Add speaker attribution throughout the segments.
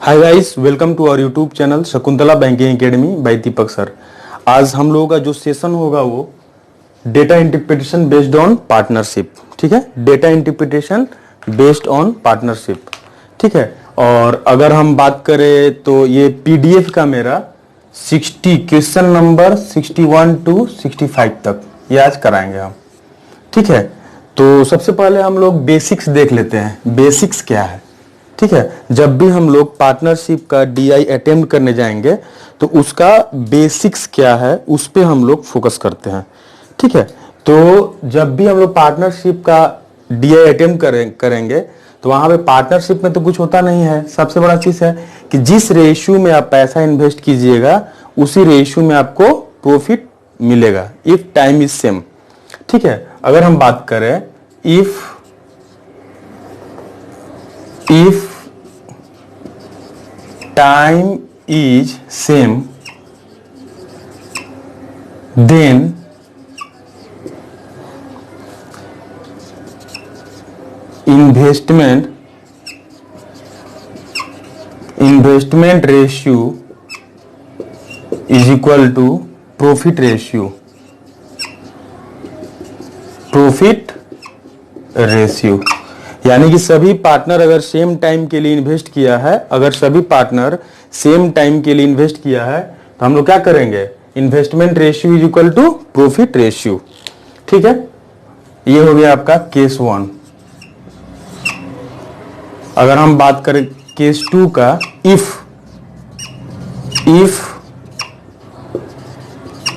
Speaker 1: Hi guys, welcome to our YouTube channel Shakuntala banking academy by Deepak sir. आज हम लोगों का जो सेशन होगा वो data interpretation based on partnership. ठीक है, data interpretation based on partnership. ठीक है, और अगर हम बात करें तो ये पीडीएफ का मेरा 60 क्वेश्चन नंबर 61 टू 65 तक ये आज कराएंगे हम। ठीक है, तो सबसे पहले हम लोग बेसिक्स देख लेते हैं। बेसिक्स क्या है? ठीक है, जब भी हम लोग पार्टनरशिप का डीआई अटेम्प्ट करने जाएंगे तो उसका बेसिक्स क्या है उस पे हम लोग फोकस करते हैं। ठीक है, तो जब भी हम लोग पार्टनरशिप का डीआई अटेम्प्ट करेंगे तो वहां पे पार्टनरशिप में तो कुछ होता नहीं है। सबसे बड़ा चीज है कि जिस रेशियो में आप पैसा इन्वेस्ट कीजिएगा उसी रेशियो में आपको प्रॉफिट मिलेगा इफ टाइम इज सेम। ठीक है, अगर हम बात करें if time is same, then investment ratio is equal to profit ratio। यानी कि सभी पार्टनर अगर सेम टाइम के लिए इन्वेस्ट किया है, अगर सभी पार्टनर सेम टाइम के लिए इन्वेस्ट किया है तो हम लोग क्या करेंगे? Investment ratio is equal to profit ratio. ठीक है, ये हो गया आपका केस 1। अगर हम बात करें केस 2 का, इफ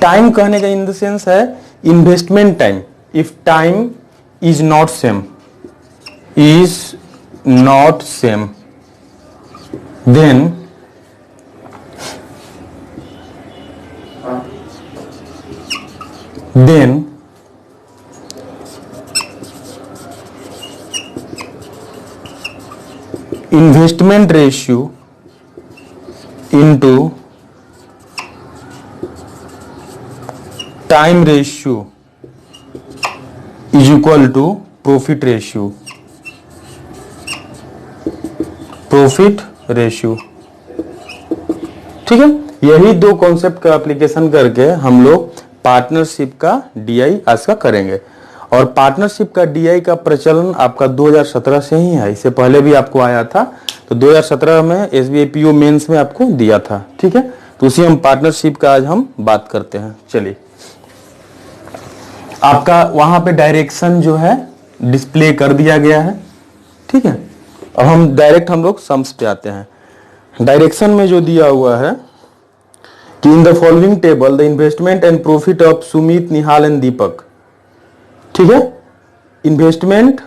Speaker 1: टाइम कहने का इन द सेंस है investment time. If time is not same then investment ratio into time ratio is equal to profit ratio। ठीक है, यही दो कॉन्सेप्ट का एप्लीकेशन करके हम लोग पार्टनरशिप का डीआई आज का करेंगे। और पार्टनरशिप का डीआई का प्रचलन आपका 2017 से ही है, इससे पहले भी आपको आया था। तो 2017 में एसबीआई पीओ मेंस में आपको दिया था। ठीक है, तो उसी हम पार्टनरशिप का आज हम बात करते हैं। चलिए, आपका वहां पे डायरेक्शन जो है डिस्प्ले कर दिया गया है। ठीक है, अब हम डायरेक्ट हम लोग सम्स पे आते हैं। डायरेक्शन में जो दिया हुआ है कि in the following table the investment and profit of Sumit, Nihal and Deepak. ठीक है, इन्वेस्टमेंट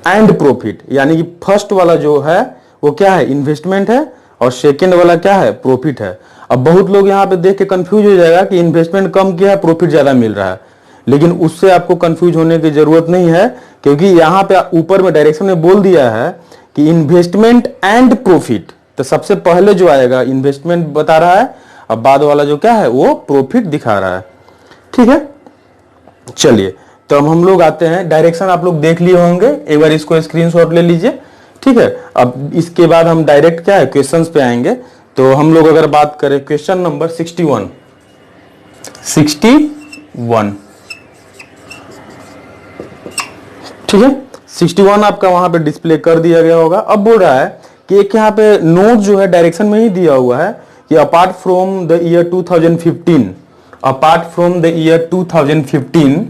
Speaker 1: एंड प्रॉफिट, यानी कि फर्स्ट वाला जो है वो क्या है? इन्वेस्टमेंट है, और सेकेंड वाला क्या है? प्रॉफिट है। अब बहुत लोग यहाँ पे देख के कंफ्यूज हो जाएगा कि इन्वेस्टमेंट कम किया है, प्रॉफिट ज्यादा मिल रहा है, लेकिन उससे आपको कंफ्यूज होने की जरूरत नहीं है, क्योंकि यहाँ पे ऊपर में डायरेक्शन में बोल दिया है कि इन्वेस्टमेंट एंड प्रॉफिट। तो सबसे पहले जो आएगा इन्वेस्टमेंट बता रहा है, अब बाद वाला जो क्या है वो प्रॉफिट दिखा रहा है। ठीक है, चलिए, तो अब हम लोग आते हैं। डायरेक्शन आप लोग देख लिए होंगे, एक बार इसको स्क्रीनशॉट ले लीजिए। ठीक है, अब इसके बाद हम डायरेक्ट क्या है क्वेश्चंस पे आएंगे। तो हम लोग अगर बात करें क्वेश्चन नंबर 61 ठीक है, 61 आपका वहां पे डिस्प्ले कर दिया गया होगा। अब बोल रहा है कि एक यहाँ पे नोट जो है डायरेक्शन में ही दिया हुआ है कि apart from the year 2015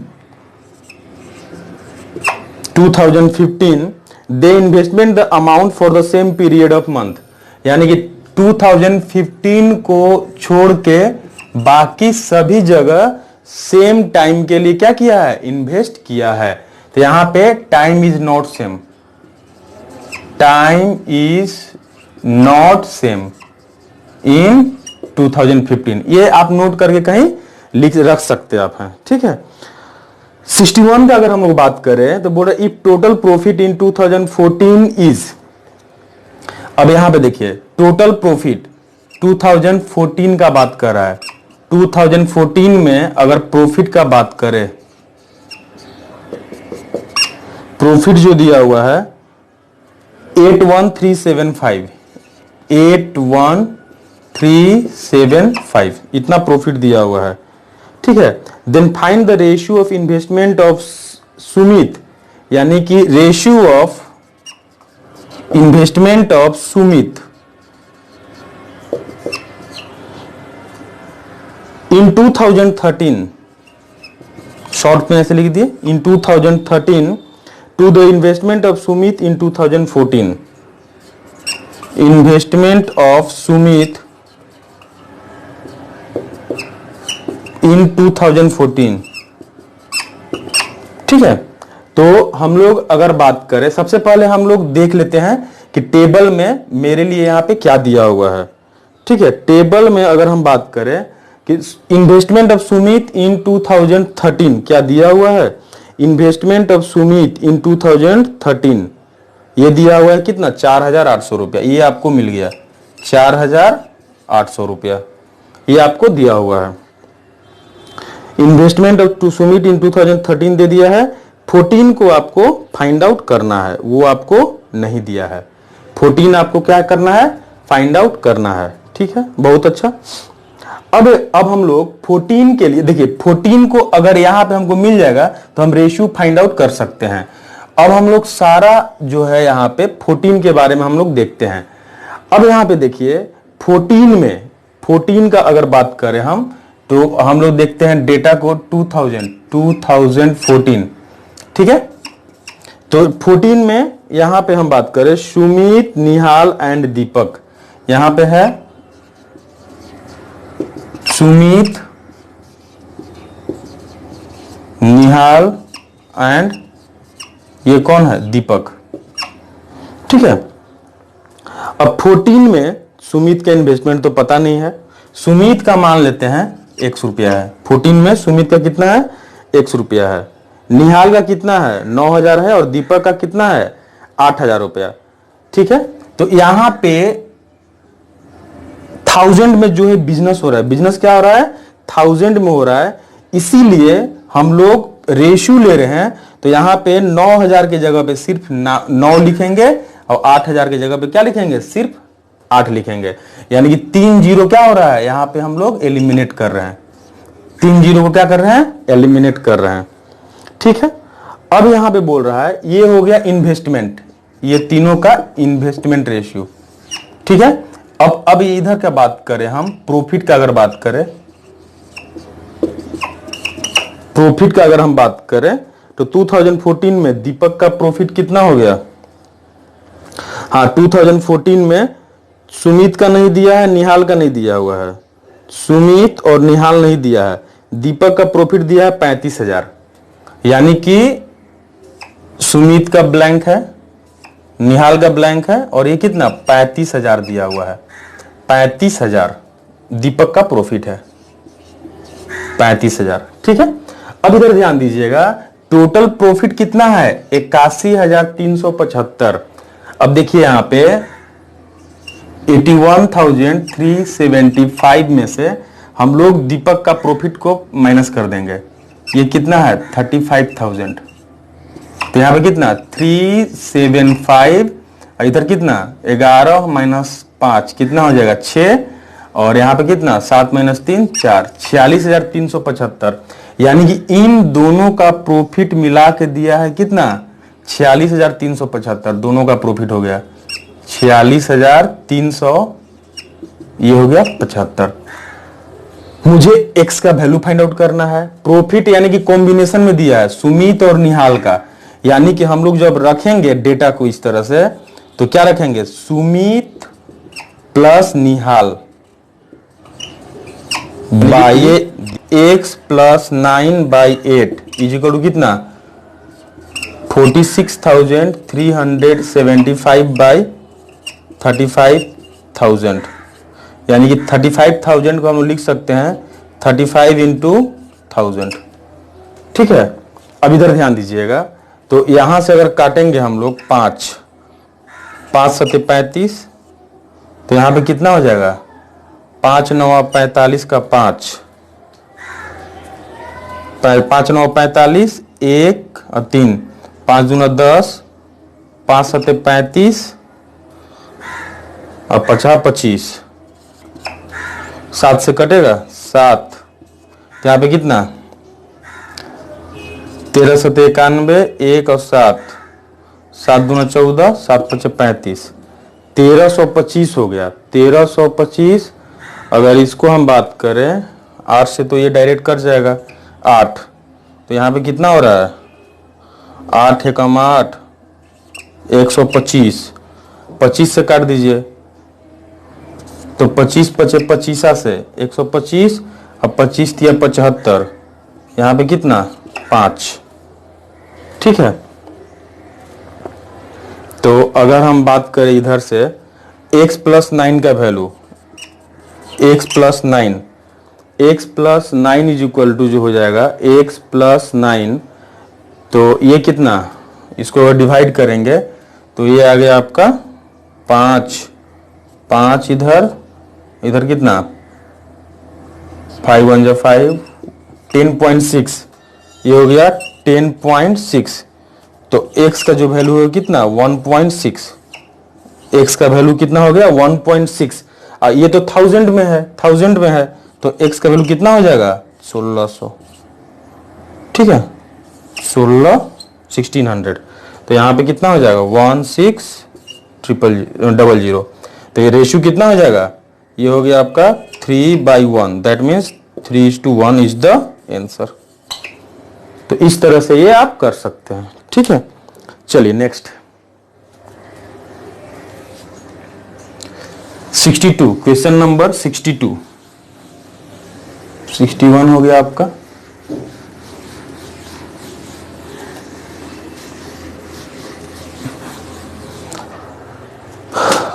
Speaker 1: they investment the amount for the same period of month. यानी कि 2015 को छोड़ के बाकी सभी जगह सेम टाइम के लिए क्या किया है? इन्वेस्ट किया है। तो यहां पे टाइम इज नॉट सेम, इन 2015। ये आप नोट करके कहीं लिख रख सकते आप हैं। ठीक है, 61 का अगर हम लोग बात करें तो बोल रहे if total profit in 2014 is. अब यहां पे देखिए टोटल प्रॉफिट 2014 का बात कर रहा है। 2014 में अगर प्रॉफिट का बात करें, प्रॉफिट जो दिया हुआ है 81375, 81375 इतना प्रॉफिट दिया हुआ है, ठीक है। Then find the ratio of investment of Sumit, यानी कि ratio of investment of Sumit in 2013, short में ऐसे लिख दिए, in 2013 to the investment of Sumit in 2014, investment of Sumit in 2014, ठीक है। तो हम लोग अगर बात करें, सबसे पहले हम लोग देख लेते हैं कि टेबल में मेरे लिए यहां पे क्या दिया हुआ है, ठीक है। टेबल में अगर हम बात करें कि इन्वेस्टमेंट ऑफ सुमित इन 2013 क्या दिया हुआ है, इन्वेस्टमेंट ऑफ सुमित इन 2013 ये दिया हुआ है कितना, 4800 रुपया, ये आपको मिल गया 4800 रुपया, ये आपको दिया हुआ है। इन्वेस्टमेंट ऑफ सुमित इन 2013 दे दिया है, 14 को आपको फाइंड आउट करना है, वो आपको नहीं दिया है। 14 आपको क्या करना है, फाइंड आउट करना है, ठीक है, बहुत अच्छा। अब हम लोग 14 के लिए देखिए, 14 को अगर यहां पे हमको मिल जाएगा तो हम रेशियो फाइंड आउट कर सकते हैं। अब हम लोग सारा जो है यहां पे 14 के बारे में हम लोग देखते हैं। अब यहां पे देखिए 14 में, 14 का अगर बात करें हम, तो हम लोग देखते हैं डेटा को 2014, ठीक है। तो 14 में यहां पे हम बात करें सुमित, निहाल एंड दीपक, यहां पे है सुमित, निहाल एंड ये कौन है, दीपक, ठीक है। अब 14 में सुमित का इन्वेस्टमेंट तो पता नहीं है, सुमित का मान लेते हैं 100 रुपया है। 14 में सुमित का कितना है, 100 रुपया है। निहाल का कितना है, 9000 है, और दीपक का कितना है, 8000 रुपया, ठीक है। तो यहां पे 1000 में जो है बिजनेस हो रहा है, बिजनेस क्या हो रहा है, 1000 में हो रहा है, इसीलिए हम लोग रेशियो ले रहे हैं। तो यहां पे 9000 की जगह पे सिर्फ 9 लिखेंगे, और 8000 की जगह पे क्या लिखेंगे, सिर्फ 8 लिखेंगे। यानी कि 3 जीरो क्या हो रहा है, यहां पे हम लोग एलिमिनेट कर रहे हैं, 3 जीरो को क्या कर रहे हैं, एलिमिनेट कर रहे हैं, ठीक है। अब यहां पे बोल रहा है ये हो गया इन्वेस्टमेंट, ये तीनों का इन्वेस्टमेंट रेशियो, ठीक है। अब इधर का बात करें हम, प्रॉफिट का अगर बात करें, प्रॉफिट का अगर हम बात करें तो 2014 में दीपक का प्रॉफिट कितना हो गया, हाँ 2014 में सुमित का नहीं दिया है, निहाल का नहीं दिया हुआ है, सुमित और निहाल नहीं दिया है, दीपक का प्रॉफिट दिया है 35,000, यानी कि सुमित का ब्लैंक है, निहाल का ब्लैंक है, और ये कितना 35,000 दिया हुआ है, 35,000 दीपक का प्रॉफिट है, 35,000, ठीक है। अब इधर ध्यान दीजिएगा, टोटल प्रॉफिट कितना है, 81,375। अब देखिए यहां पे 81,375 में से हम लोग दीपक का प्रॉफिट को माइनस कर देंगे, ये कितना है 35,000। तो यहां पे कितना 375, इधर कितना 11 माइनस 5 कितना हो जाएगा 6, और यहां पे कितना 7 माइनस 3 4, 46,375। यानी कि इन दोनों का प्रॉफिट मिला के दिया है कितना 46,375, दोनों का प्रॉफिट हो गया 46,300, ये हो गया 75। मुझे x का वैल्यू फाइंड आउट करना है, प्रॉफिट यानी कि कॉम्बिनेशन में दिया है सुमित और निहाल का, यानी कि हम लोग जब रखेंगे डेटा को इस तरह से तो क्या रखेंगे, Sumit plus Nihal by x plus 9/8 is equal to कितना 46,375/35,000, यानी कि 35,000 को हम लिख सकते हैं 35 इंटू 1000, ठीक है। अब इधर ध्यान दीजिएगा, तो यहां से अगर काटेंगे हम लोग 5 7 35, तो यहां पे कितना हो जाएगा 5 9 45 का 5 9 45, 1 और 3, 5 दूना 10, 5 7 35, अब 50 25, 7 से कटेगा 7, तो यहाँ पे कितना 13 7 91, 1 और 7, 7 दूना 14, 7 5 35, 1325 हो गया। 1325 अगर इसको हम बात करें 8 से तो ये डायरेक्ट कट जाएगा 8, तो यहाँ पे कितना हो रहा है 8 एकम 8, 125, 25 से काट दीजिए तो 25 पचे 25 से 125, अब 25 तिया 75, यहाँ पे कितना 5। ठीक है, तो अगर हम बात करें इधर से x प्लस 9 का value, x plus 9, x plus 9 is equal to जो हो जाएगा x प्लस 9, तो ये कितना, इसको अगर डिवाइड करेंगे तो ये आ गया आपका 5, 5 इधर, इधर कितना 5 1 5, 10.6, ये हो गया 10.6, तो x का जो वैल्यू है कितना 1.6, x का वैल्यू कितना हो गया 1.6, ये तो 1000 में है, 1000 में है, तो x का वैल्यू कितना हो जाएगा 1600। ठीक है, 1600, तो यहाँ पे कितना हो जाएगा 16000, तो ये रेशियो कितना हो जाएगा, ये हो गया आपका 3/1, that means 3:1 is the answer. तो इस तरह से ये आप कर सकते हैं। ठीक है, चलिए नेक्स्ट 62, क्वेश्चन नंबर 62, 61 हो गया आपका।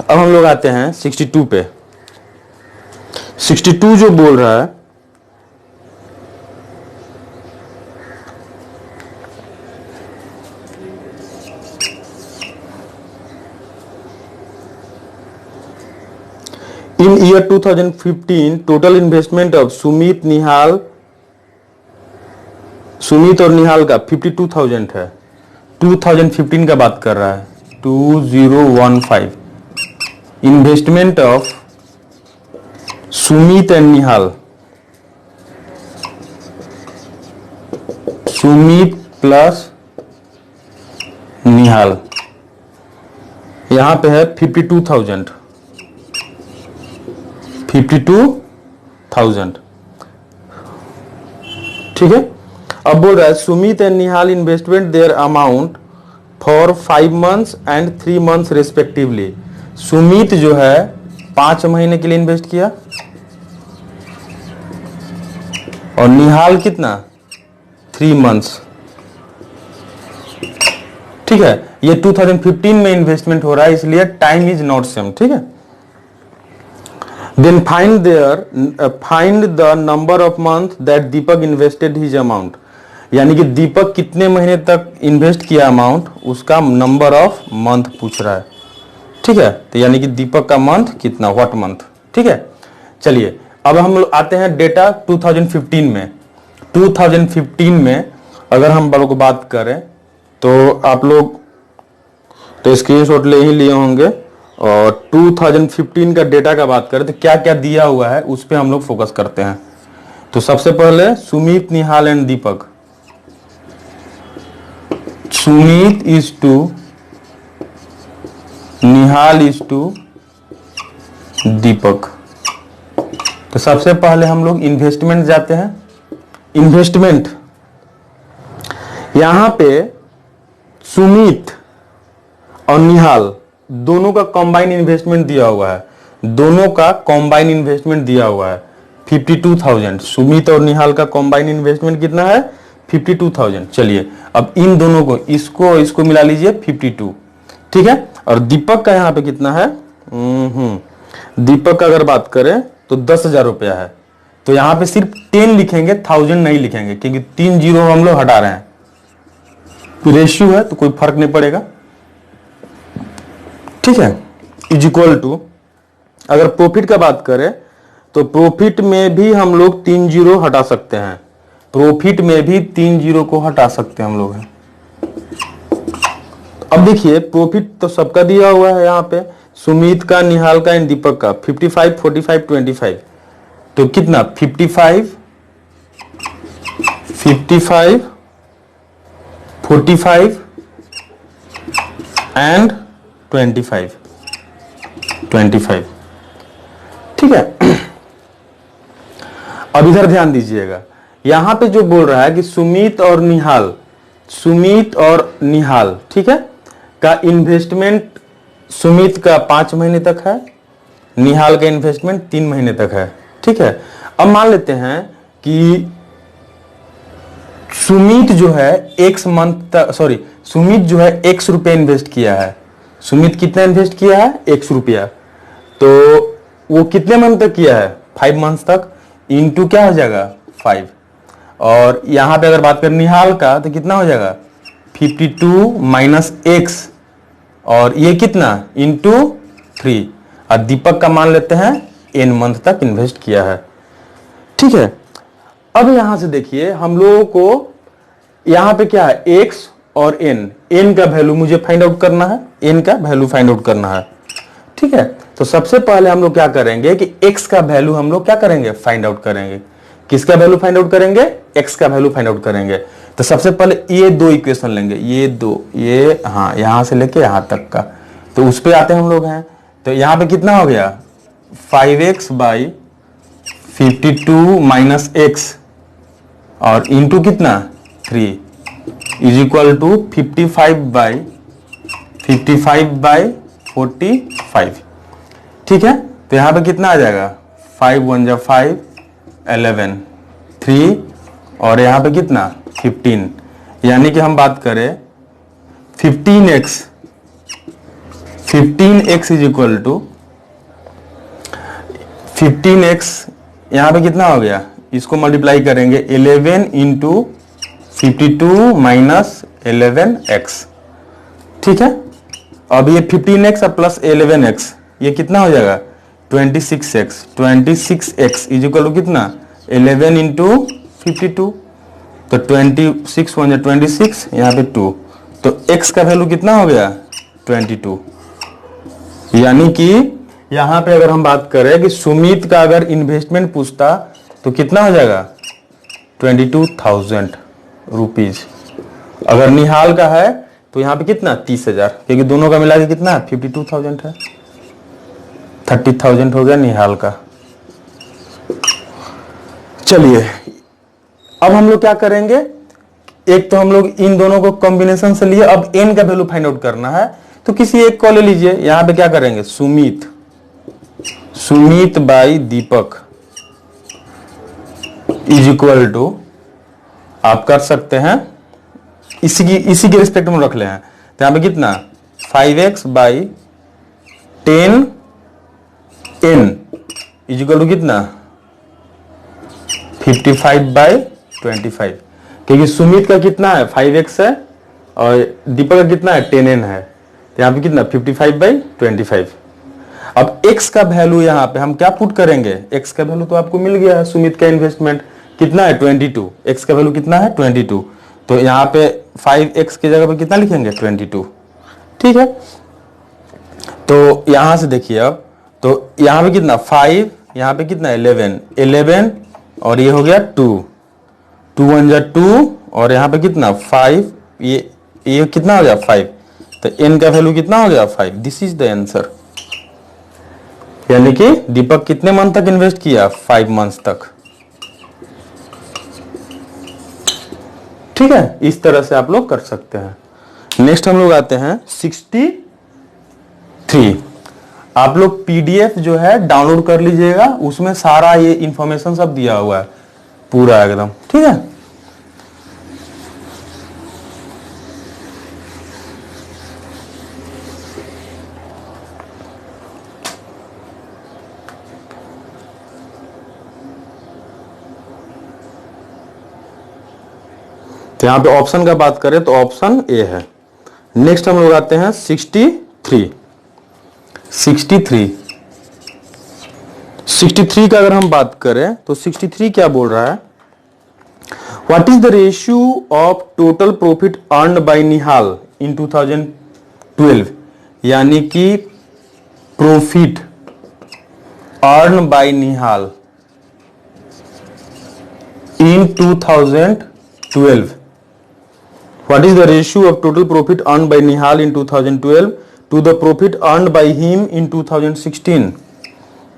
Speaker 1: अब हम लोग आते हैं 62 पे। 62 जो बोल रहा है in year 2015 total investment of Sumit और निहाल का 52,000 है। 2015 का बात कर रहा है, 2015 investment of Sumit and Nihal, Sumit plus Nihal, यहां पे है 52,000, 52,000। ठीक है, अब बोल रहा है Sumit and Nihal investment their amount for 5 months and 3 months respectively. Sumit जो है 5 महीने के लिए इन्वेस्ट किया और निहाल कितना 3 months। ठीक है, ये 2015 में इन्वेस्टमेंट हो रहा है, इसलिए टाइम इज नॉट सेम। ठीक है, then find the number of months that Deepak invested his amount, यानी कि दीपक कितने महीने तक इन्वेस्ट किया अमाउंट, उसका नंबर ऑफ मंथ पूछ रहा है। ठीक है, तो यानी कि दीपक का मंथ कितना, व्हाट मंथ। ठीक है, चलिए अब हम लोग आते हैं डेटा 2015 में। 2015 में अगर हम बड़ों को बात करें तो आप लोग तो स्क्रीनशॉट ले ही लिए होंगे, और 2015 का डेटा का बात करें तो क्या क्या दिया हुआ है उस पे हम लोग फोकस करते हैं। तो सबसे पहले Sumit, Nihal and Deepak. Sumit is to Nihal is to Deepak. तो सबसे पहले हम लोग इन्वेस्टमेंट जाते हैं। इन्वेस्टमेंट यहां पे सुमित और निहाल दोनों का कॉम्बाइन इन्वेस्टमेंट दिया हुआ है, दोनों का कॉम्बाइन इन्वेस्टमेंट दिया हुआ है 52,000। सुमित और निहाल का कॉम्बाइन इन्वेस्टमेंट कितना है 52,000। चलिए अब इन दोनों को इसको मिला लीजिए 52। ठीक है, और दीपक का यहाँ पे कितना है, दीपक का अगर बात करें तो 10,000 रुपया है। तो यहाँ पे सिर्फ 10 लिखेंगे, 1000 नहीं लिखेंगे, क्योंकि 3 जीरो हम लोग हटा रहे हैं, रेशियो है तो कोई फर्क नहीं पड़ेगा। ठीक है, इज इक्वल टू अगर प्रॉफिट का बात करें तो प्रॉफिट में भी हम लोग 3 जीरो हटा सकते हैं, प्रॉफिट में भी 3 जीरो को हटा सकते हैं हम लोग। अब देखिए प्रॉफिट तो सबका दिया हुआ है यहाँ पे, सुमित का, निहाल का एंड दीपक का 55, 45, 25, तो कितना 55, 55, 45 एंड 25, 25, ठीक है। अब इधर ध्यान दीजिएगा, यहां पे जो बोल रहा है कि सुमित और निहाल, सुमित और निहाल, ठीक है, का इन्वेस्टमेंट सुमित का 5 महीने तक है, निहाल का इन्वेस्टमेंट 3 महीने तक है, ठीक है। अब मान लेते हैं कि सुमित जो है x मंथ तक, सॉरी, सुमित जो है x रुपया इन्वेस्ट किया है। सुमित कितना इन्वेस्ट किया है? x रुपया। तो वो कितने मंथ तक किया है? 5 मंथ तक, इंटू क्या हो जाएगा 5। और यहां पे अगर बात करें निहाल का तो कितना हो जाएगा 52 माइनस x, और ये कितना इंटू 3। और दीपक का मान लेते हैं n मंथ तक इन्वेस्ट किया है, ठीक है। अब यहां से देखिए हम लोगों को यहां पे क्या है x और n का वैल्यू मुझे फाइंड आउट करना है, n का वैल्यू फाइंड आउट करना है, ठीक है। तो सबसे पहले हम लोग क्या करेंगे कि x का वैल्यू हम लोग क्या करेंगे फाइंड आउट करेंगे। किसका वैल्यू फाइंड आउट करेंगे? x का वैल्यू फाइंड आउट करेंगे। तो सबसे पहले ये दो इक्वेशन लेंगे, ये दो, ये हाँ यहां से लेके यहां तक का, तो उस पे आते हैं हम लोग हैं। तो यहां पे कितना हो गया 5x बाई 52 माइनस x और इंटू कितना 3 इज इक्वल टू 55 बाई 45, ठीक है। तो यहां पे कितना आ जाएगा 5 1 जा 5, 11, 3 और यहां पे कितना 15, यानी कि हम बात करें 15x is equal to 15x, यहां पे कितना हो गया, इसको मल्टीप्लाई करेंगे 11 इंटू 52 माइनस 11x, ठीक है। अब ये 15x और प्लस 11x ये कितना हो जाएगा 26x, 26x is equal to कितना 11 इंटू 52, तो 26 1 जा 26, यहाँ पे 2, तो x का वैल्यू कितना हो गया 22। यानी कि यहां पे अगर हम बात करें कि सुमित का अगर इन्वेस्टमेंट पूछता तो कितना हो जाएगा 22,000 रुपीज। अगर निहाल का है तो यहां पे कितना 30,000, क्योंकि दोनों का मिला के कितना है 52,000 है, 30,000 हो गया निहाल का। चलिए अब हम लोग क्या करेंगे, एक तो हम लोग इन दोनों को कॉम्बिनेशन से लिए, अब n का वैल्यू फाइंड आउट करना है, तो किसी एक को ले लीजिए। यहां पे क्या करेंगे Sumit by Deepak is equal to, आप कर सकते हैं इसी के रिस्पेक्ट में रख ले हैं, तो यहां पे कितना 5x by 10 n is equal to कितना 55 बाई 25, क्योंकि सुमित का कितना है 5x है और दीपक का कितना है 10n है, तो यहां पे कितना 55 बाई 25। अब x का वैल्यू यहां पे हम क्या पुट करेंगे, x का वैल्यू तो आपको मिल गया है, सुमित का इन्वेस्टमेंट कितना है 22, x का वैल्यू कितना है 22, तो यहां पे 5x की जगह पे कितना लिखेंगे 22, ठीक है। तो यहां से देखिए अब, तो यहां पे कितना 5, यहां पे कितना 11 और ये हो गया 2 1 जा 2 और यहां पे कितना 5, ये कितना हो गया 5, तो n का वैल्यू कितना हो गया 5। This is the answer. यानी कि दीपक कितने मंथ तक इन्वेस्ट किया 5 मंथ तक, ठीक है। इस तरह से आप लोग कर सकते हैं। नेक्स्ट हम लोग आते हैं 63। आप लोग पीडीएफ जो है डाउनलोड कर लीजिएगा, उसमें सारा ये इंफॉर्मेशन सब दिया हुआ है पूरा एकदम, ठीक है। तो यहां पे ऑप्शन का बात करें तो ऑप्शन ए है। नेक्स्ट हम लोग आते हैं 63 का अगर हम बात करें तो 63 क्या बोल रहा है, what is the ratio of total profit earned by Nihal in 2012, यानी कि profit earned by Nihal in 2012. What is the ratio of total profit earned by Nihal in 2012 to the profit earned by him in 2016?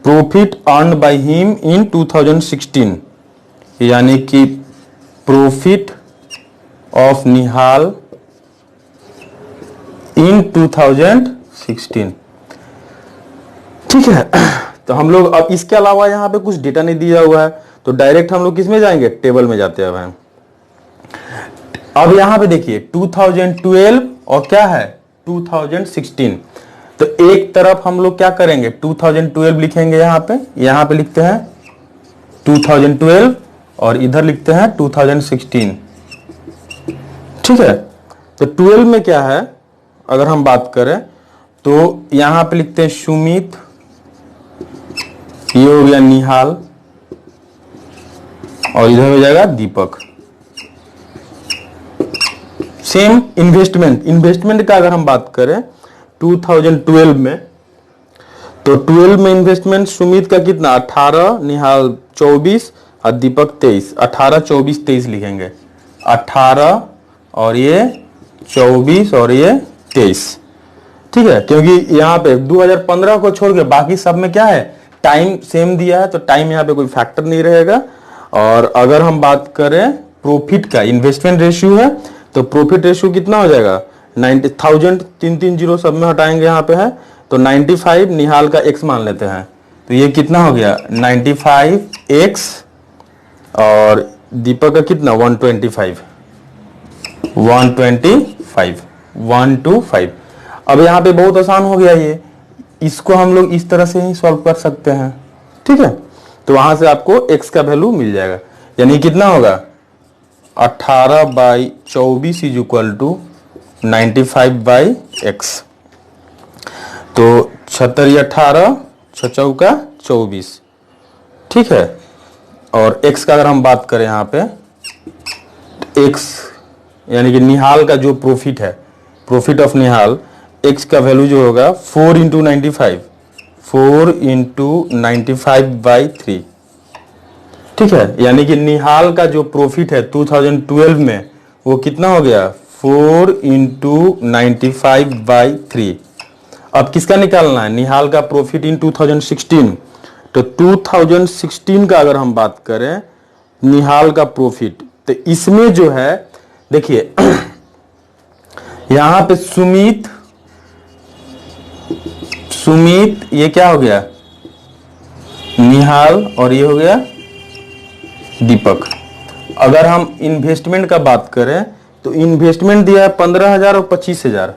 Speaker 1: Profit earned by him in 2016, यानी कि profit of Nihal in 2016. ठीक है, तो हम लोग अब इसके अलावा यहाँ पे कुछ डेटा नहीं दिया हुआ है, तो डायरेक्ट हम लोग किस में जाएंगे, टेबल में जाते हैं भाई। अब यहाँ पे देखिए 2012 और क्या है 2016, तो एक तरफ हम लोग क्या करेंगे 2012 लिखेंगे, यहाँ पे लिखते हैं 2012 और इधर लिखते हैं 2016। ठीक है, तो 12 में क्या है अगर हम बात करें तो यहां पे लिखते हैं सुमित, ये हो गया निहाल और इधर हो जाएगा दीपक। सेम इन्वेस्टमेंट का अगर हम बात करें 2012 में, तो 12 में इन्वेस्टमेंट सुमित का कितना 18, निहाल 24 और दीपक 23। 18, 24, 23 लिखेंगे, 18 और ये 24 और ये 23। ठीक है, क्योंकि यहाँ पे 2015 को छोड़ के बाकी सब में क्या है टाइम सेम दिया है, तो टाइम यहाँ पे कोई फैक्टर नहीं रहेगा। और अगर हम बात करें प्रॉफिट का, इन्वेस्टमेंट रेशियो है तो प्रॉफिट रेशियो कितना हो जाएगा 90,000, 3 0 सब में हटाएंगे यहाँ पे है, तो 95 निहाल का x मान लेते हैं, तो ये कितना हो गया 95x और दीपक का कितना 125। अब यहाँ पे बहुत आसान हो गया ये, इसको हम लोग इस तरह से ही सॉल्व कर सकते हैं। ठीक है, तो वहां से आपको x का वैल्यू मिल जाएगा, यानी कितना होगा 18/24 इज इक्वल टू 95/x। तो 76 18 6 का 24। ठीक है, और x का अगर हम बात करें यहाँ पे x यानी कि निहाल का जो प्रॉफिट है, प्रॉफिट ऑफ निहाल, x का वैल्यू जो होगा 4 × 95, 4 × 95/3। ठीक है, यानी कि निहाल का जो प्रॉफिट है 2012 में वो कितना हो गया 4 × 95/3। अब किसका निकालना है, निहाल का प्रॉफिट इन 2016। तो 2016 का अगर हम बात करें निहाल का प्रॉफिट, तो इसमें जो है देखिए यहां पे सुमित ये क्या हो गया निहाल और ये हो गया दीपक। अगर हम इन्वेस्टमेंट का बात करें तो इन्वेस्टमेंट दिया है 15,000 और 25,000,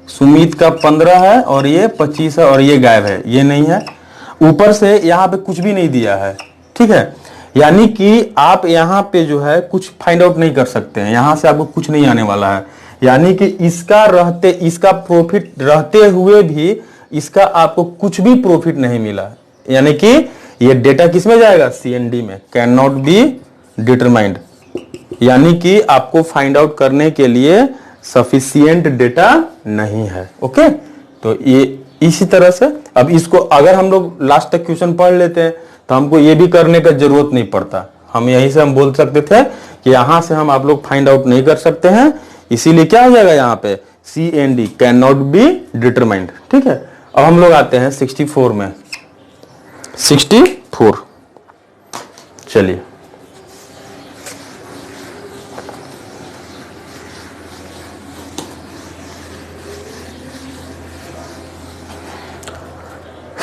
Speaker 1: सुमित का 15 है और ये 25 है और ये गायब है, ये नहीं है। ऊपर से यहाँ पे कुछ भी नहीं दिया है। ठीक है, यानी कि आप यहाँ पे जो है कुछ फाइंड आउट नहीं कर सकते हैं, यहाँ से आपको कुछ नहीं आने वाला है। यानी कि इसका प्रॉफिट रहते हुए भी इसका आपको कुछ भी प्रॉफिट नहीं मिला, यानी कि ये डेटा किस में जाएगा CND में, कैन नॉट बी डिटरमाइंड, यानी कि आपको फाइंड आउट करने के लिए सफिशिएंट डेटा नहीं है। ओके, तो ये इसी तरह से अब इसको अगर हम लोग लास्ट तक क्वेश्चन पढ़ लेते हैं तो हमको ये भी करने का जरूरत नहीं पड़ता। हम यहीं से हम बोल सकते थे कि यहां से हम आप लोग फाइंड आउट नहीं कर सकते हैं, इसीलिए क्या हो जाएगा यहाँ पे CND can not be determined. ठीक है, अब हम लोग आते हैं 64 में। 64 चलिए,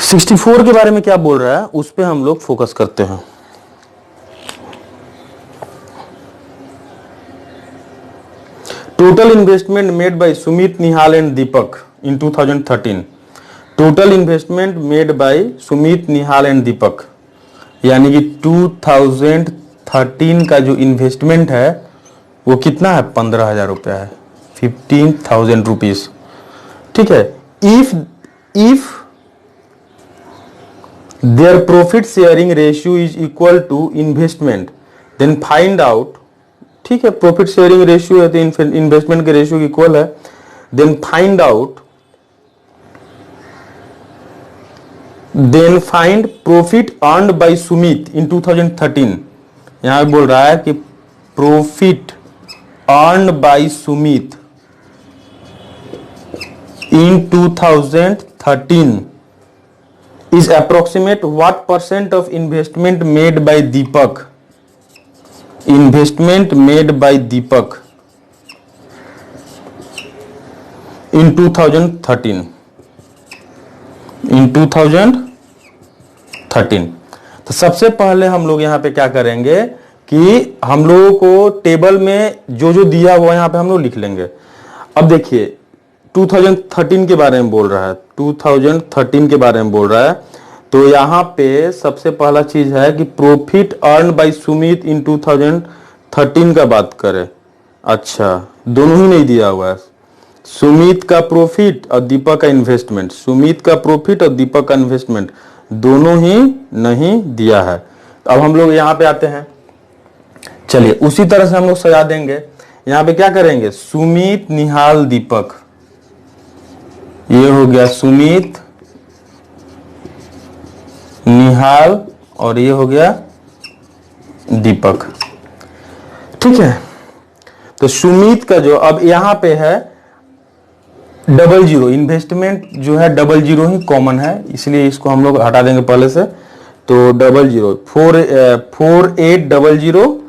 Speaker 1: सिक्सटी 64 के बारे में क्या बोल रहा है उस पे हम लोग फोकस करते हैं। Total investment made by Sumit, Nihal and Deepak in 2013। Total investment made by Sumit, Nihal and Deepak, यानी कि 2013 का जो इन्वेस्टमेंट है वो कितना है 15,000 रुपया है, 15,000 रुपीज। ठीक है, if their profit sharing ratio is equal to investment then find out। ठीक है, प्रॉफिट शेयरिंग रेशियो है तो इन्वेस्टमेंट के रेशियो इक्वल है, then find out then find profit earned by Sumit in 2013। यहां बोल रहा है कि profit earned by Sumit in 2013 is approximate what percent of investment made by Deepak in 2013। तो सबसे पहले हम लोग यहाँ पे क्या करेंगे कि हम लोगों को टेबल में जो जो दिया हुआ यहाँ पे हम लोग लिख लेंगे। अब देखिए 2013 के बारे में बोल रहा है, 2013 के बारे में बोल रहा है, तो यहाँ पे सबसे पहला चीज है कि profit earn by Sumit in 2013 का बात करें। अच्छा, दोनों ही नहीं दिया हुआ है, सुमित का प्रॉफिट और दीपक का इन्वेस्टमेंट, सुमित का प्रॉफिट और दीपक का इन्वेस्टमेंट दोनों ही नहीं दिया है। अब हम लोग यहाँ पे आते हैं, चलिए उसी तरह से हम लोग सजा देंगे। यहाँ पे क्या करेंगे, सुमित, निहाल, दीपक, ये हो गया सुमित, निहाल और ये हो गया दीपक। ठीक है, तो सुमित का जो अब यहां पे है 00, इन्वेस्टमेंट जो है 00 ही कॉमन है, इसलिए इसको हम लोग हटा देंगे पहले से। तो 00 4800,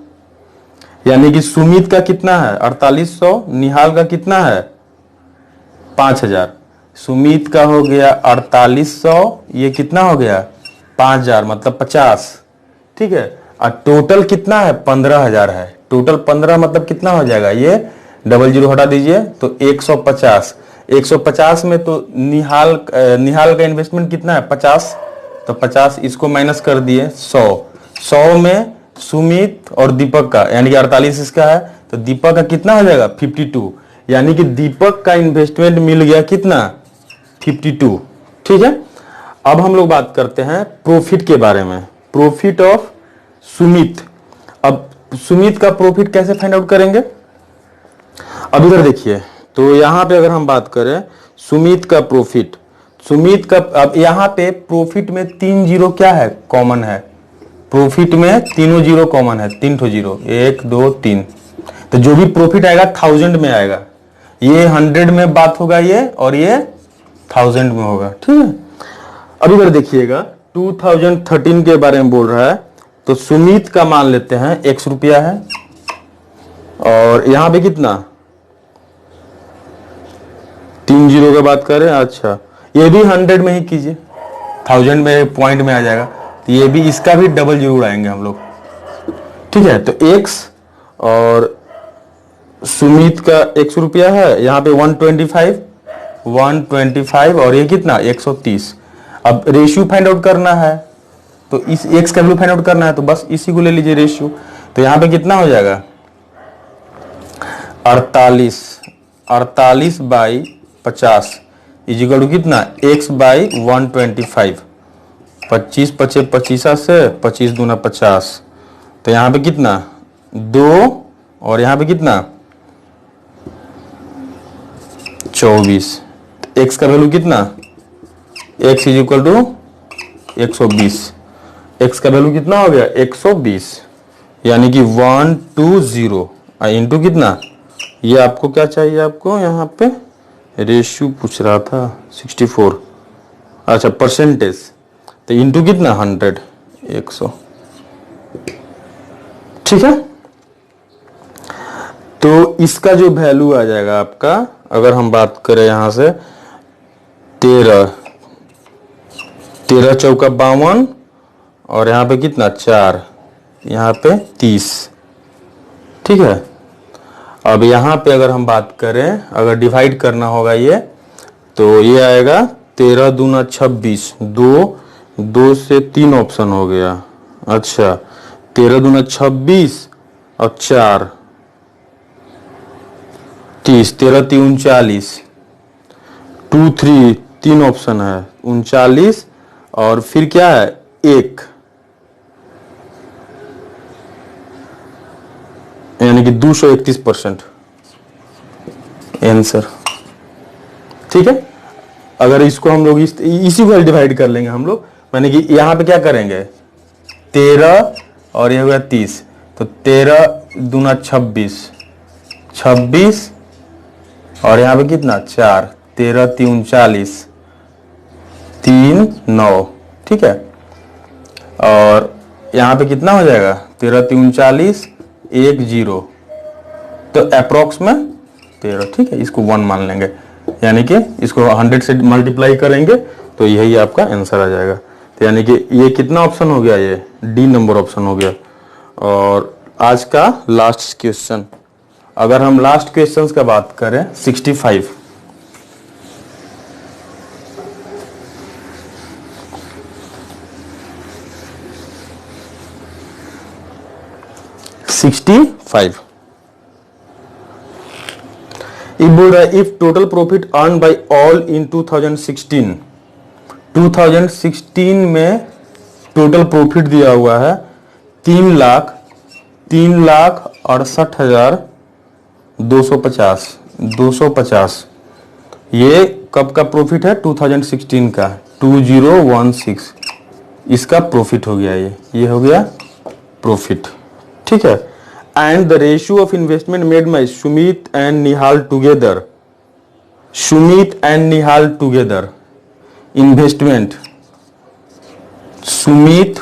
Speaker 1: यानी कि सुमित का कितना है 4800, निहाल का कितना है 5000। सुमित का हो गया 4800, ये कितना हो गया 5000 मतलब 50। ठीक है, और टोटल कितना है 15000 है, टोटल 15 मतलब कितना हो जाएगा, ये 00 हटा दीजिए तो 150। 150 में तो निहाल का इन्वेस्टमेंट कितना है 50, तो 50 इसको माइनस कर दिए 100 में सुमित और दीपक का यानी कि 48 इसका है, तो दीपक का कितना हो जाएगा 52, यानी कि दीपक का इन्वेस्टमेंट मिल गया कितना 52। ठीक है, अब हम लोग बात करते हैं प्रॉफिट के बारे में, प्रॉफिट ऑफ सुमित। अब सुमित का प्रॉफिट कैसे फाइंड आउट करेंगे, अब इधर देखिए, तो यहां पे अगर हम बात करें सुमित का प्रॉफिट, सुमित का अब यहां पे प्रॉफिट में 3 जीरो क्या है कॉमन है, प्रॉफिट में तीनों जीरो कॉमन है, 3 ठो जीरो, 1 2 3, तो जो भी प्रॉफिट आएगा 1000 में आएगा, ये 100 में बात होगा ये, और ये 1000 में होगा। ठीक है, अब इधर देखिएगा 2013 के बारे में बोल रहा है, तो सुमित का मान लेते हैं 100 रुपया है, और यहां पे कितना 3 जीरो का बात करें। अच्छा, ये भी 100 में ही कीजिए, 1000 में पॉइंट में आ जाएगा, तो ये भी इसका भी 00 उड़ाएंगे हम लोग। ठीक है, तो x और सुमित का 100 रुपया है, यहाँ पे 125 और ये कितना 130। अब रेशियो फाइंड आउट करना है, तो इस x का वैल्यू फाइंड आउट करना है, तो बस इसी को ले लीजिए रेशियो, तो यहाँ पे कितना हो जाएगा 48 बाई 50 इजिकल टू कितना x बाई 125, 25 पचे 25 से 25 दूना 50, तो यहाँ पे कितना 2 और यहाँ पे कितना 24, x का वैल्यू कितना x is equal to 120, x का वैल्यू कितना हो गया 120, यानी कि 120 इंटू कितना, ये आपको क्या चाहिए, आपको यहाँ पे रेशियो पूछ रहा था 64, अच्छा परसेंटेज, तो इंटू कितना 100 100। ठीक है, तो इसका जो वैल्यू आ जाएगा आपका, अगर हम बात करें यहां से 13 चौका 52 और यहाँ पे कितना 4, यहाँ पे 30। ठीक है, अब यहाँ पे अगर हम बात करें, अगर डिवाइड करना होगा ये, तो ये आएगा 13 दूना 26, 2 से 3 ऑप्शन हो गया। अच्छा, 13 दूना 26 और 4 30, 13 3 39, 2 3 3 ऑप्शन है 39, और फिर क्या है 1, यानी कि 231% आंसर। ठीक है, अगर इसको हम लोग इसी को डिवाइड कर लेंगे हम लोग, यानी कि यहाँ पे क्या करेंगे 13 और ये हो गया 30, तो 13 दूना 26, 26 और यहाँ पे कितना 4, 13 3 40, 3 9, ठीक है। और यहाँ पे कितना हो जाएगा 13 3 40, 1 0, तो अप्रोक्स में 13, ठीक है। इसको 1 मान लेंगे, यानी कि इसको 100 से मल्टीप्लाई करेंगे तो यही आपका आंसर आ जाएगा। तो यानी कि ये कितना ऑप्शन हो गया, ये डी नंबर ऑप्शन हो गया। और आज का लास्ट क्वेश्चन, अगर हम लास्ट क्वेश्चंस का बात करें 65, if total profit earned by all in 2016 में टोटल प्रॉफिट दिया हुआ है 3,68,250। ये कब का प्रॉफिट है 2016 का 2016, इसका प्रॉफिट हो गया, ये हो गया प्रॉफिट, ठीक है। And the ratio of investment made by Sumit and Nihal together, investment Sumit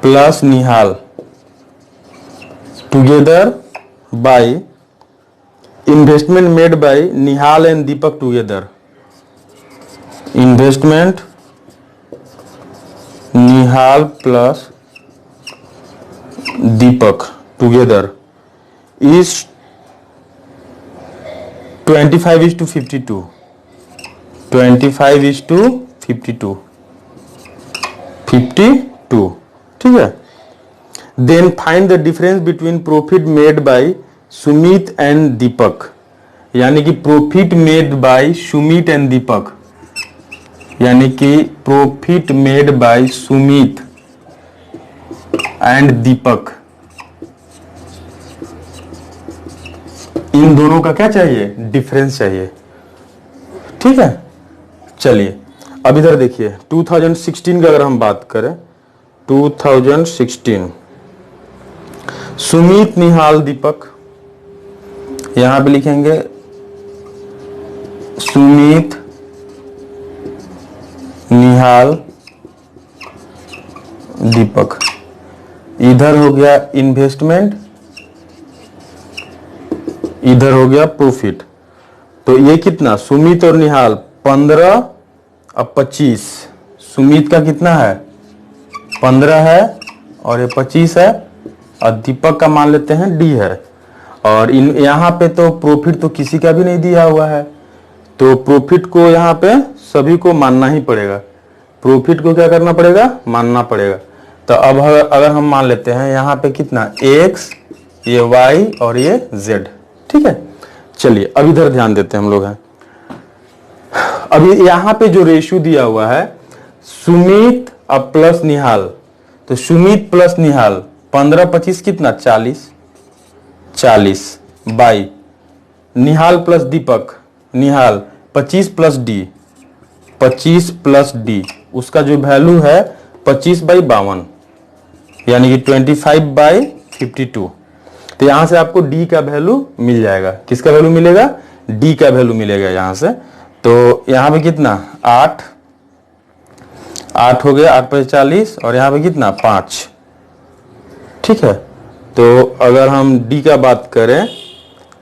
Speaker 1: plus Nihal together by investment made by Nihal and Deepak together, investment Nihal plus Deepak together is 25:52, 25:52, ठीक है। Then find the difference between profit made by Sumit and Deepak, यानी कि profit made by Sumit and Deepak, यानी कि profit made by Sumit and Deepak, इन दोनों का क्या चाहिए, डिफरेंस चाहिए, ठीक है। चलिए अब इधर देखिए 2016 का अगर हम बात करें 2016 सुमित निहाल दीपक, यहां पे लिखेंगे सुमित निहाल दीपक, इधर हो गया इन्वेस्टमेंट, इधर हो गया प्रॉफिट। तो ये कितना सुमित और निहाल 15 और 25, सुमित का कितना है 15 है और ये 25 है, और दीपक का मान लेते हैं डी है। और इन यहाँ पे तो प्रॉफिट तो किसी का भी नहीं दिया हुआ है, तो प्रॉफिट को यहाँ पे सभी को मानना ही पड़ेगा, प्रॉफिट को क्या करना पड़ेगा, मानना पड़ेगा। तो अब अगर हम मान लेते हैं यहाँ पे कितना x, ये y और ये z, ठीक है। चलिए अब इधर ध्यान देते हैं हम लोग हैं। अभी यहाँ पे जो रेशियो दिया हुआ है सुमित अब प्लस निहाल, तो सुमित प्लस निहाल 15-25 कितना 40 by Nihal plus Deepak, Nihal 25 plus D, उसका जो वैल्यू है 25/52, यानी कि 25/52। तो यहां से आपको डी का वैल्यू मिल जाएगा, किसका वैल्यू मिलेगा, डी का वैल्यू मिलेगा यहां से। तो यहां पे कितना 8 हो गया, 8 × 40, और यहां पे कितना 5, ठीक है। तो अगर हम डी का बात करें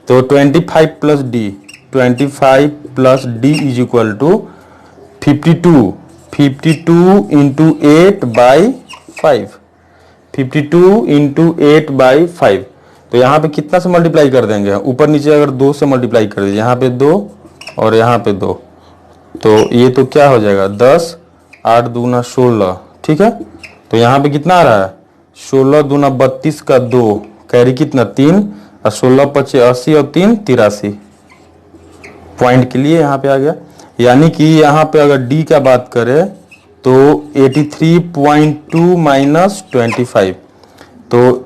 Speaker 1: तो 25 plus D, 25 plus D is equal to 52 into 8/5, 52 into 8/5। तो यहाँ पे कितना से मल्टीप्लाई कर देंगे, ऊपर नीचे अगर 2 से मल्टीप्लाई कर दीजिए, यहाँ पे 2 और यहाँ पे 2, तो ये तो क्या हो जाएगा 10, 8 दूना 16, ठीक है। तो यहाँ पे कितना आ रहा है 16 दूना 32 का 2, कैरी कितना 3, और 16 × 5 80 और 3 83, पॉइंट के लिए यहाँ पे आ गया। यानी कि यहाँ पे अगर डी का बात करें तो 83.2 माइनस 25, तो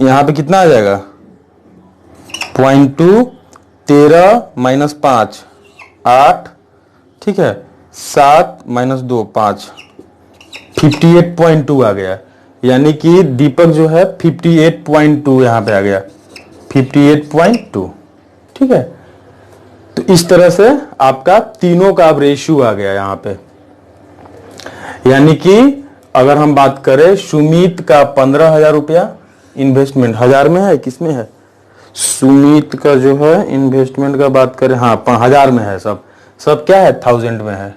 Speaker 1: यहाँ पे कितना आ जाएगा 0.2, 13 - 5 8, ठीक है, 7 - 2 5, 58.2 आ गया। यानी कि दीपक जो है 58.2 यहां पे आ गया, 58.2। ठीक है, तो इस तरह से आपका तीनों का अब रेशियो आ गया यहां पे। यानी कि अगर हम बात करें सुमित का 15,000 रुपया इन्वेस्टमेंट, हजार में है किसमें है, सुमित का जो है इन्वेस्टमेंट का बात करें, हाँ 1000 में है, सब सब क्या है 1000 में है,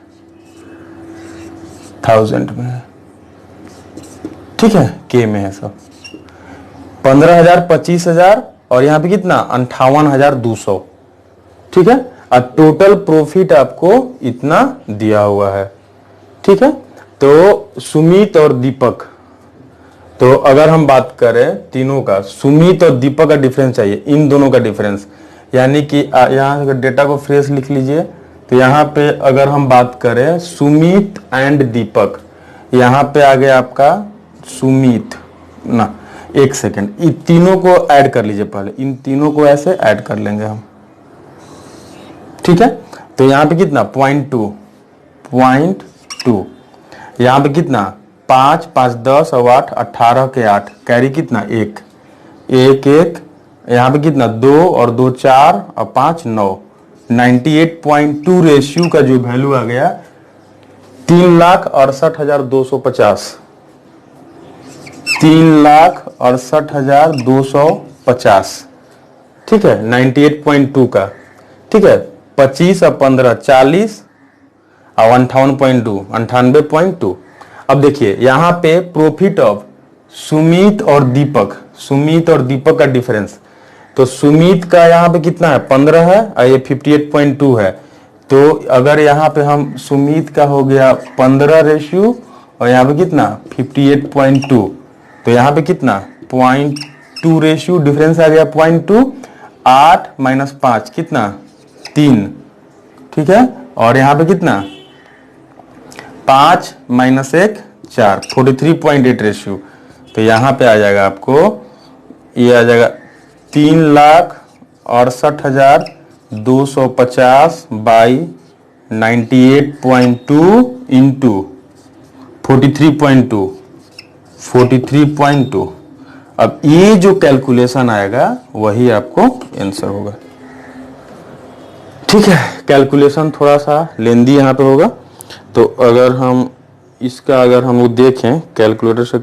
Speaker 1: 1000 में है। ठीक है, के में है सब। 15,000, 25,000 और यहाँ पे कितना 58,200। ठीक है, और टोटल प्रॉफिट आपको इतना दिया हुआ है। ठीक है, तो सुमित और दीपक, तो अगर हम बात करें तीनों का, सुमित और दीपक का डिफरेंस चाहिए, इन दोनों का डिफरेंस। यानी कि यहाँ अगर डेटा को फ्रेश लिख लीजिए, तो यहाँ पे अगर हम बात करें सुमित एंड दीपक, यहाँ पे आ गया आपका सुमित ना, एक सेकेंड, इन तीनों को ऐड कर लीजिए पहले, इन तीनों को ऐसे ऐड कर लेंगे हम। ठीक है, तो यहाँ पे कितना 0.2, यहाँ पे कितना 5 - 5 = 10 और 8 = 18 के 8, कैरी कितना 1 1 1, यहाँ पे कितना 2 और 2 4 और 5 9, 98.2 रेशियो का जो वैल्यू आ गया 3,68,250, 3,68,250। ठीक है, 98.2 का। ठीक है, 25 और 15 40 और 58.2 98.2। अब देखिए यहाँ पे प्रॉफिट ऑफ सुमित और दीपक, सुमित और दीपक का डिफरेंस, तो सुमित का यहाँ पे कितना है 15 है और ये 58.2 है। तो अगर यहाँ पे हम सुमित का हो गया 15 रेशियो और यहाँ पे कितना 58.2, तो यहाँ पे कितना 0.2 रेशियो डिफरेंस आ गया 0.2, 8 - 5 कितना 3। ठीक है, और यहाँ पे कितना 5 - 1 4, 43.8 रेशियो। तो यहाँ पे आ जाएगा आपको, ये आ जाएगा 3,68,250 बाई 98.2 इंटू 43.2। अब ये जो कैलकुलेशन आएगा वही आपको आंसर होगा। ठीक है, कैलकुलेशन थोड़ा सा लेंदी यहाँ पे होगा, तो अगर हम इसका अगर हम देखें कैलकुलेटर से